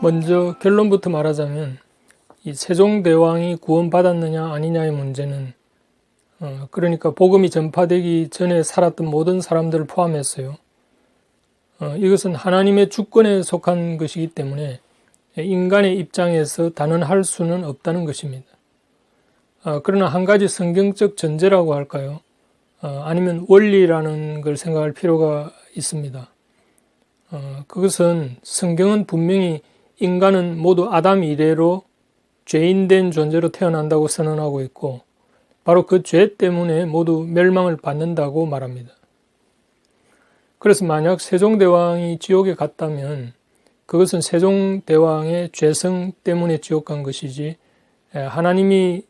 먼저 결론부터 말하자면 이 세종대왕이 구원받았느냐 아니냐의 문제는 그러니까 복음이 전파되기 전에 살았던 모든 사람들을 포함했어요. 이것은 하나님의 주권에 속한 것이기 때문에 인간의 입장에서 단언할 수는 없다는 것입니다. 그러나 한 가지 성경적 전제라고 할까요? 아니면 원리라는 걸 생각할 필요가 있습니다. 그것은 성경은 분명히 인간은 모두 아담 이래로 죄인된 존재로 태어난다고 선언하고 있고 바로 그 죄 때문에 모두 멸망을 받는다고 말합니다. 그래서 만약 세종대왕이 지옥에 갔다면 그것은 세종대왕의 죄성 때문에 지옥 간 것이지 하나님이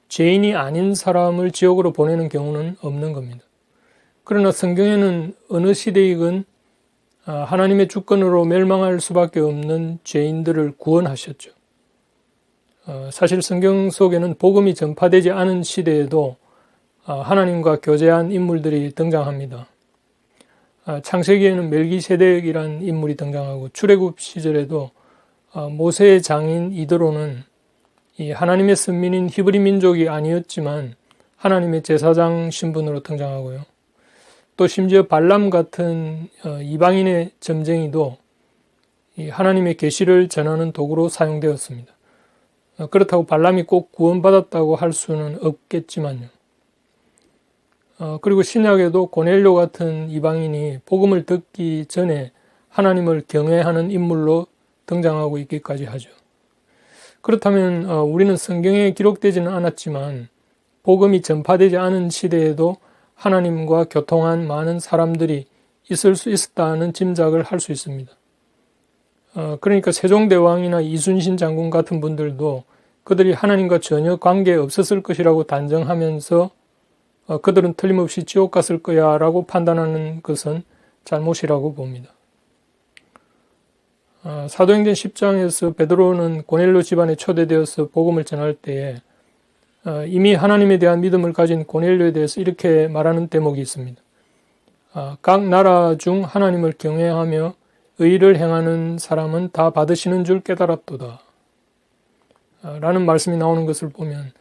죄인이 아닌 사람을 지옥으로 보내는 경우는 없는 겁니다. 그러나 성경에는 어느 시대이건 하나님의 주권으로 멸망할 수밖에 없는 죄인들을 구원하셨죠. 사실 성경 속에는 복음이 전파되지 않은 시대에도 하나님과 교제한 인물들이 등장합니다. 창세기에는 멜기세덱이라는 인물이 등장하고 출애굽 시절에도 모세의 장인 이드로는 이 하나님의 선민인 히브리 민족이 아니었지만 하나님의 제사장 신분으로 등장하고요. 또 심지어 발람 같은 이방인의 점쟁이도 이 하나님의 계시를 전하는 도구로 사용되었습니다. 그렇다고 발람이 꼭 구원받았다고 할 수는 없겠지만요. 그리고 신약에도 고넬료 같은 이방인이 복음을 듣기 전에 하나님을 경외하는 인물로 등장하고 있기까지 하죠. 그렇다면 우리는 성경에 기록되지는 않았지만 복음이 전파되지 않은 시대에도 하나님과 교통한 많은 사람들이 있을 수 있었다는 짐작을 할 수 있습니다. 그러니까 세종대왕이나 이순신 장군 같은 분들도 그들이 하나님과 전혀 관계 없었을 것이라고 단정하면서 그들은 틀림없이 지옥 갔을 거야 라고 판단하는 것은 잘못이라고 봅니다. 사도행전 10장에서 베드로는 고넬료 집안에 초대되어서 복음을 전할 때에 이미 하나님에 대한 믿음을 가진 고넬료에 대해서 이렇게 말하는 대목이 있습니다. 각 나라 중 하나님을 경외하며 의를 행하는 사람은 다 받으시는 줄 깨달았도다 라는 말씀이 나오는 것을 보면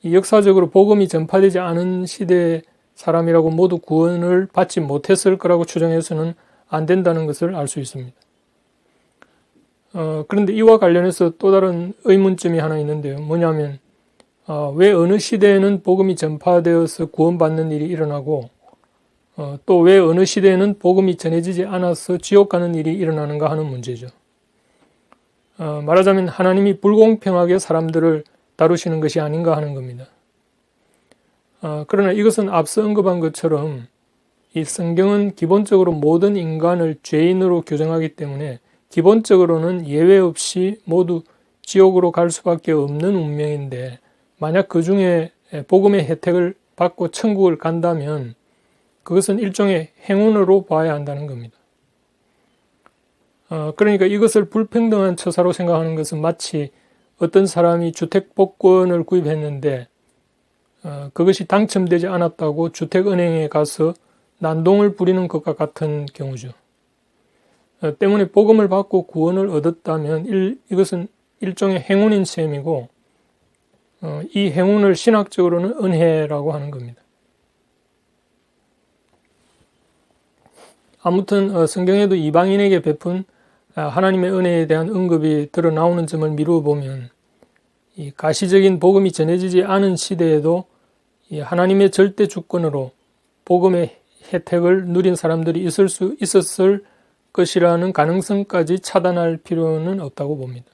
이 역사적으로 복음이 전파되지 않은 시대의 사람이라고 모두 구원을 받지 못했을 거라고 추정해서는 안 된다는 것을 알 수 있습니다. 그런데 이와 관련해서 또 다른 의문점이 하나 있는데요. 뭐냐면 왜 어느 시대에는 복음이 전파되어서 구원받는 일이 일어나고 또 왜 어느 시대에는 복음이 전해지지 않아서 지옥 가는 일이 일어나는가 하는 문제죠. 말하자면 하나님이 불공평하게 사람들을 다루시는 것이 아닌가 하는 겁니다. 그러나 이것은 앞서 언급한 것처럼 이 성경은 기본적으로 모든 인간을 죄인으로 규정하기 때문에 기본적으로는 예외 없이 모두 지옥으로 갈 수밖에 없는 운명인데 만약 그 중에 복음의 혜택을 받고 천국을 간다면 그것은 일종의 행운으로 봐야 한다는 겁니다. 그러니까 이것을 불평등한 처사로 생각하는 것은 마치 어떤 사람이 주택복권을 구입했는데 그것이 당첨되지 않았다고 주택은행에 가서 난동을 부리는 것과 같은 경우죠. 때문에 복음을 받고 구원을 얻었다면 이것은 일종의 행운인 셈이고 이 행운을 신학적으로는 은혜라고 하는 겁니다. 아무튼 성경에도 이방인에게 베푼 하나님의 은혜에 대한 언급이 드러나오는 점을 미루어 보면 이 가시적인 복음이 전해지지 않은 시대에도 이 하나님의 절대 주권으로 복음의 혜택을 누린 사람들이 있을 수 있었을 것이라는 가능성까지 차단할 필요는 없다고 봅니다.